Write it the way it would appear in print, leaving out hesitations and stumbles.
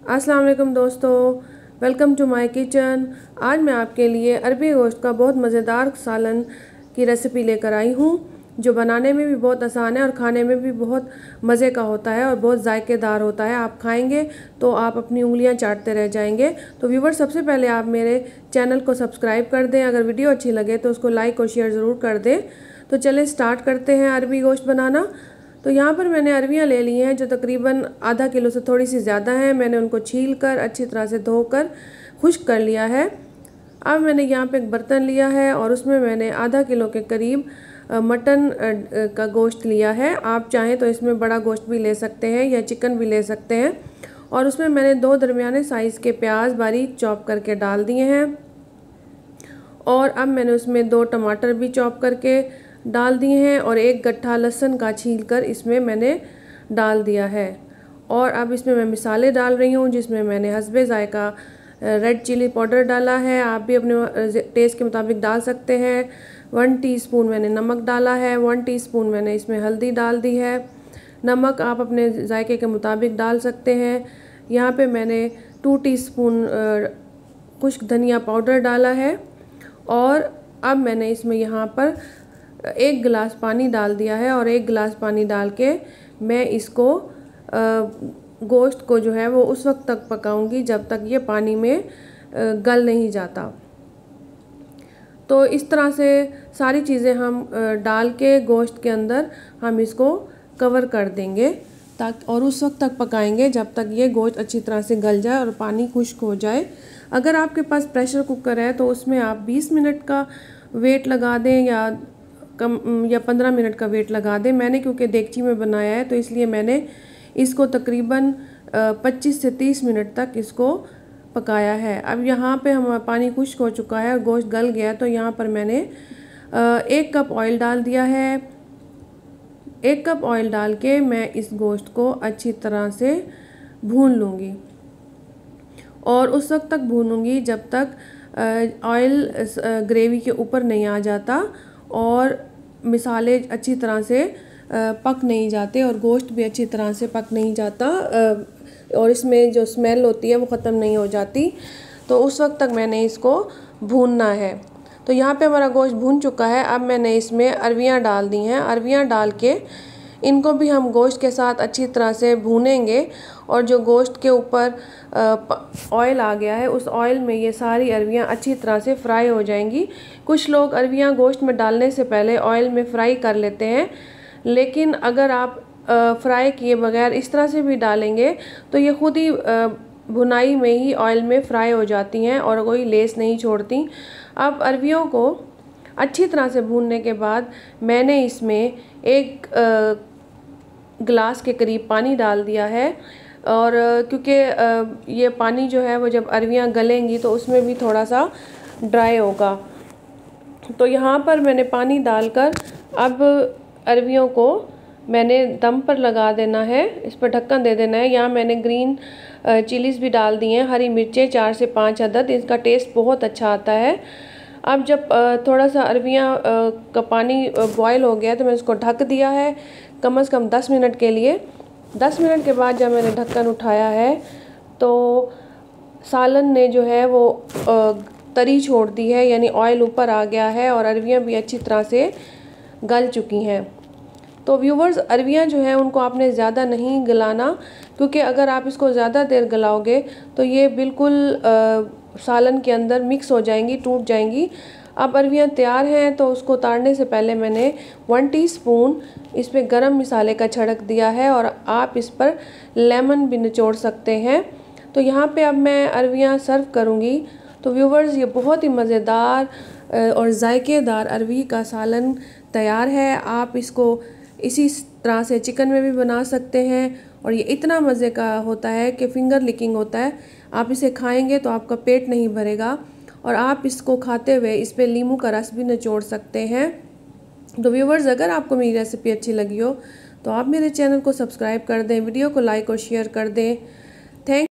अस्सलाम वालेकुम दोस्तों, वेलकम टू माय किचन। आज मैं आपके लिए अरबी गोश्त का बहुत मज़ेदार सालन की रेसिपी लेकर आई हूँ, जो बनाने में भी बहुत आसान है और खाने में भी बहुत मज़े का होता है और बहुत जायकेदार होता है। आप खाएंगे तो आप अपनी उंगलियां चाटते रह जाएंगे। तो व्यूवर, सबसे पहले आप मेरे चैनल को सब्सक्राइब कर दें। अगर वीडियो अच्छी लगे तो उसको लाइक और शेयर ज़रूर कर दें। तो चलें स्टार्ट करते हैं अरबी गोश्त बनाना। तो यहाँ पर मैंने अरबियाँ ले ली हैं जो तकरीबन आधा किलो से थोड़ी सी ज़्यादा हैं। मैंने उनको छील कर अच्छी तरह से धोकर खुश्क कर लिया है। अब मैंने यहाँ पे एक बर्तन लिया है और उसमें मैंने आधा किलो के करीब मटन का गोश्त लिया है। आप चाहें तो इसमें बड़ा गोश्त भी ले सकते हैं या चिकन भी ले सकते हैं। और उसमें मैंने 2 दरमियाने साइज़ के प्याज बारीक चॉप करके डाल दिए हैं। और अब मैंने उसमें 2 टमाटर भी चॉप करके डाल दिए हैं और 1 गट्ठा लहसुन का छील कर इसमें मैंने डाल दिया है। और अब इसमें मैं मिसाले डाल रही हूँ, जिसमें मैंने हस्बे ज़ायका रेड चिली पाउडर डाला है। आप भी अपने टेस्ट के मुताबिक डाल सकते हैं। 1 टीस्पून मैंने नमक डाला है। 1 टीस्पून मैंने इसमें हल्दी डाल दी है। नमक आप अपने जायके के मुताबिक डाल सकते हैं। यहाँ पे मैंने 2 टीस्पून खुश्क धनिया पाउडर डाला है। और अब मैंने इसमें यहाँ पर 1 गिलास पानी डाल दिया है और 1 गिलास पानी डाल के मैं इसको गोश्त को जो है वो उस वक्त तक पकाऊंगी जब तक ये पानी में गल नहीं जाता। तो इस तरह से सारी चीज़ें हम डाल के गोश्त के अंदर हम इसको कवर कर देंगे ताकि और उस वक्त तक पकाएंगे जब तक ये गोश्त अच्छी तरह से गल जाए और पानी खुश्क हो जाए। अगर आपके पास प्रेशर कुकर है तो उसमें आप 20 मिनट का वेट लगा दें या 15 मिनट का वेट लगा दें। मैंने क्योंकि देगची में बनाया है तो इसलिए मैंने इसको तकरीबन 25 से 30 मिनट तक इसको पकाया है। अब यहाँ पे हम पानी खुश्क हो चुका है और गोश्त गल गया, तो यहाँ पर मैंने 1 कप ऑयल डाल दिया है। 1 कप ऑयल डाल के मैं इस गोश्त को अच्छी तरह से भून लूँगी और उस वक्त तक भूनूँगी जब तक ऑयल ग्रेवी के ऊपर नहीं आ जाता और मिसाले अच्छी तरह से पक नहीं जाते और गोश्त भी अच्छी तरह से पक नहीं जाता और इसमें जो स्मेल होती है वो ख़त्म नहीं हो जाती। तो उस वक्त तक मैंने इसको भूनना है। तो यहाँ पे हमारा गोश्त भून चुका है। अब मैंने इसमें अरबियाँ डाल दी हैं। अरबियाँ डाल के इनको भी हम गोश्त के साथ अच्छी तरह से भूनेंगे और जो गोश्त के ऊपर ऑयल आ गया है उस ऑयल में ये सारी अरबियाँ अच्छी तरह से फ्राई हो जाएंगी। कुछ लोग अरबियाँ गोश्त में डालने से पहले ऑयल में फ्राई कर लेते हैं, लेकिन अगर आप फ्राई किए बगैर इस तरह से भी डालेंगे तो ये खुद ही भुनाई में ही ऑयल में फ्राई हो जाती हैं और कोई लेस नहीं छोड़ती। अब अरबियों को अच्छी तरह से भूनने के बाद मैंने इसमें 1 गिलास के करीब पानी डाल दिया है। और क्योंकि ये पानी जो है वो जब अरबियाँ गलेंगी तो उसमें भी थोड़ा सा ड्राई होगा, तो यहाँ पर मैंने पानी डालकर अब अरबियों को मैंने दम पर लगा देना है, इस पर ढक्कन दे देना है। यहाँ मैंने ग्रीन चिलीज़ भी डाल दी हैं, हरी मिर्चें 4 से 5 अदद, इसका टेस्ट बहुत अच्छा आता है। अब जब थोड़ा सा अरबियाँ का पानी बॉयल हो गया तो मैंने इसको ढक दिया है कम से कम 10 मिनट के लिए। 10 मिनट के बाद जब मैंने ढक्कन उठाया है तो सालन ने जो है वो तरी छोड़ दी है, यानी ऑयल ऊपर आ गया है और अरबियाँ भी अच्छी तरह से गल चुकी हैं। तो व्यूवर्स, अरबियाँ जो हैं उनको आपने ज़्यादा नहीं गलाना, क्योंकि अगर आप इसको ज़्यादा देर गलाओगे तो ये बिल्कुल सालन के अंदर मिक्स हो जाएंगी, टूट जाएंगी। अब अरबियाँ तैयार हैं तो उसको उतारने से पहले मैंने 1 टीस्पून इस पर गरम मसाले का छिड़क दिया है और आप इस पर लेमन भी निचोड़ सकते हैं। तो यहाँ पे अब मैं अरबियाँ सर्व करूँगी। तो व्यूवर्स, ये बहुत ही मज़ेदार और जायकेदार अरबी का सालन तैयार है। आप इसको इसी तरह से चिकन में भी बना सकते हैं और ये इतना मज़े का होता है कि फिंगर लिकिंग होता है। आप इसे खाएंगे तो आपका पेट नहीं भरेगा और आप इसको खाते हुए इस पे नींबू का रस भी निचोड़ सकते हैं। तो व्यूवर्स, अगर आपको मेरी रेसिपी अच्छी लगी हो तो आप मेरे चैनल को सब्सक्राइब कर दें, वीडियो को लाइक और शेयर कर दें। थैंक